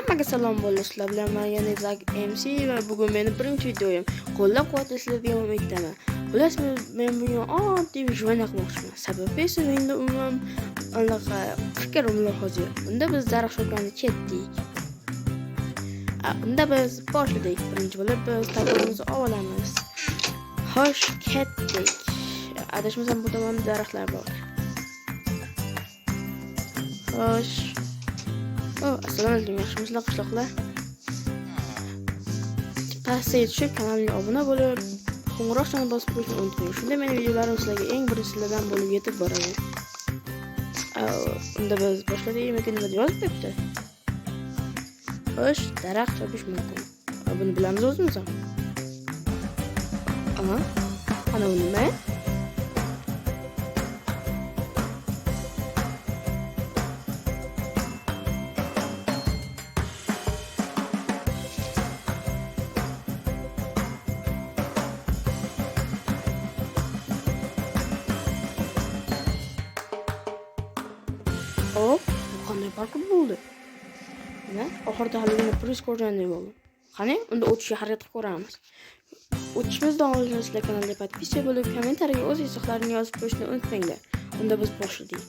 Hammaga salom bo'ldi. Sizlar bilan men yana Zak MC va bugun meni birinchi videoyim. Qo'llab-quvvatlasizlarga umiddaman. Bilasizmi, men bugun oddiy juvon qilmoqchiman. Sababi esa menda umuman anaqa fikrimlar hozir. Unda biz daraxtlarni ketdik. Unda biz boshladik. Birinchi bo'lib biz taklifimizni olamiz. Xo'sh, ketdik. Adashmasam bu tomonda daraxtlar bor. Xo'sh. Assalomu alaykum, yaxshimisizlar qishloqlar? Pastga tushib kanalimga obuna bo'lib, qo'ng'iroqchani bosib qo'yishni unutmang. Shunda mening videolarim sizlarga eng birinchi sizlardan bo'lib yetib boradi. Unda biz boshladik, lekin nima yozib ketdi? Xo'sh, daraxt chopish mumkin. Buni bilamiz o'zimiz ham. Ana bu nima? Bu qanday parkur bo'ldi? Mana oxirida haligini pris ko'rgandek bo'ldi. Qani, unda o'tishga harakat qilib ko'ramiz. O'tishimizdan oldin sizlar kanalga podpiska bo'lib, kommentariyaga o'z izohlaringizni yozib qo'yishni unutmanglar. Unda biz boshladik.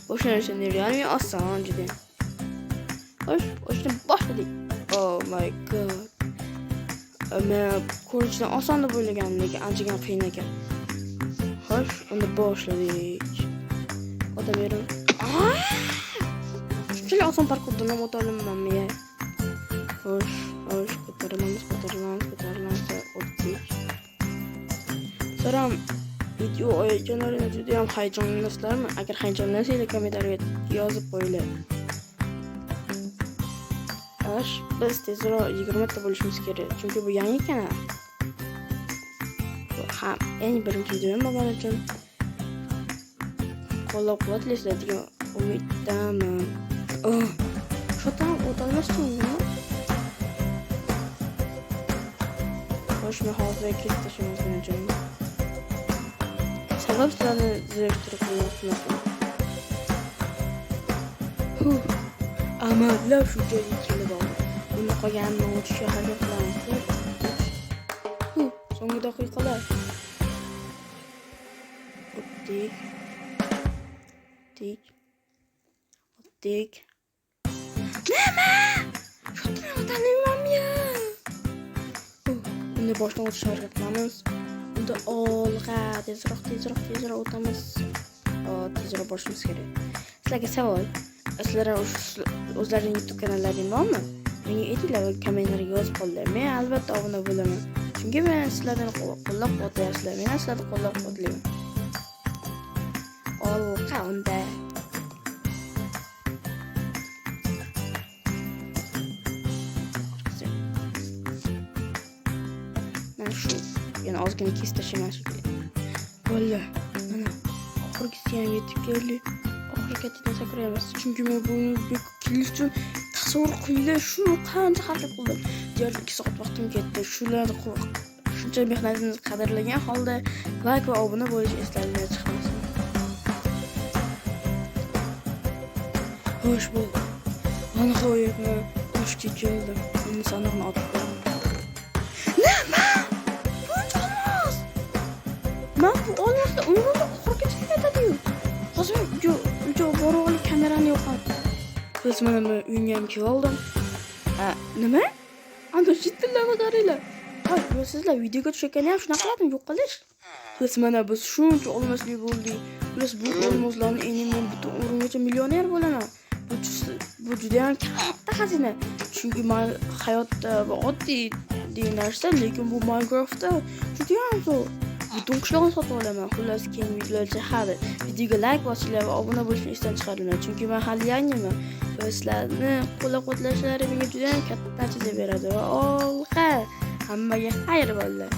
Boshlanishi real oson juda. Xo'sh, o'shni boshladik. Oh my god. Men ko'rishdan oson deb o'ylagandim, lekin anchagan qiyin ekan. Xo'sh, unda boshladik. O'taverim. Shunchalik oson parkurdan ham o'ta olmayman. Xo'sh, ko'tarilamiz, o'tdik. So'ram, video oyajonlarini juda ham hayajonlansizlarmi? Agar hayajonlansanglar kommentariyaga yozib qo'yinglar. Xo'sh, biz tezroq 20 ta bo'lishimiz kerak, chunki bu yangi kanal. Bu ham eng birinchi videom bo'lgani uchun qo'llab-quvvatlaysizlar degan umiddaman. Shotam o'tolmasdimmi? Xo'sh, men hozir kesib tashlamoqchiman joyim. Sabab sizlarni zeriktirib qo'ymoqchiman. Amallab shu joyga kelib oldim. Buni qolganini o'tishga harakat qilamiz. So'nggi daqiqalar. O'tdik. Nima? Shotni o'talaymanmi? Unda boshdan o'tishga harakat qilamiz. Unda olg'a tezroq o'tamiz. Tezroq borishimiz kerak. Sizlarga savol. Sizlar o'zlarining YouTube kanallaring bormi? Menga aytinglar va kommentariyaga yozib qolinglar. Men albatta obuna bo'laman. Chunki men sizlardan qo'llab-quvvatlayapsizlar. Men sizlarni qo'llab-quvvatlayman. Olg'a unda. Yana ozgina kesib tashlamoqchi. Bo'ldi. Mana oxirgisi ham yetib keldik. Oxirga sakraymiz. Chunki men buni kelish uchun tasavvur qilinglar, shuni qancha harakat qildim. Deyarli 2 soat vaqtim ketdi. Shularni shuncha mehnatimizni qadrlagan holda like va obuna bo'lishni eslaringlar chiqmasin. Xo'sh bo'ldi. Mana qo'yibman. Toshga keldim. Endi sanoqni otib qo'yaman. Nima? Men bu olmasa umrimda oxirgacha ketadi-yu. Hozir uyga borib olib kamerani yo'qam. Biz mana uyga ham kelib oldim. Nima? Ana shitlarga qaranglar. Sizlar videoga tushayotganda ham shunaqa qiladim, yo'q qilish. Biz mana biz shuncha olmaslik bo'ldik. Biz bu olmoslarni endi men butun umrimgacha millioner bo'laman. Bu juda ham katta xazina. Chunki men hayotda oddiy narsa, lekin bu Minecraftda juda ham zo'r. Butun qishloqni sotib olaman. Xullas, keyingi videolarda hali videoga like bosinglar va obuna bo'lishni esdan chiqaringlar. Chunki men hali yangiman. Sizlarni qo'llab-quvvatlashlaringiz menga juda ham katta natija beradi. Va olg'a hammaga xayr bo'lsin.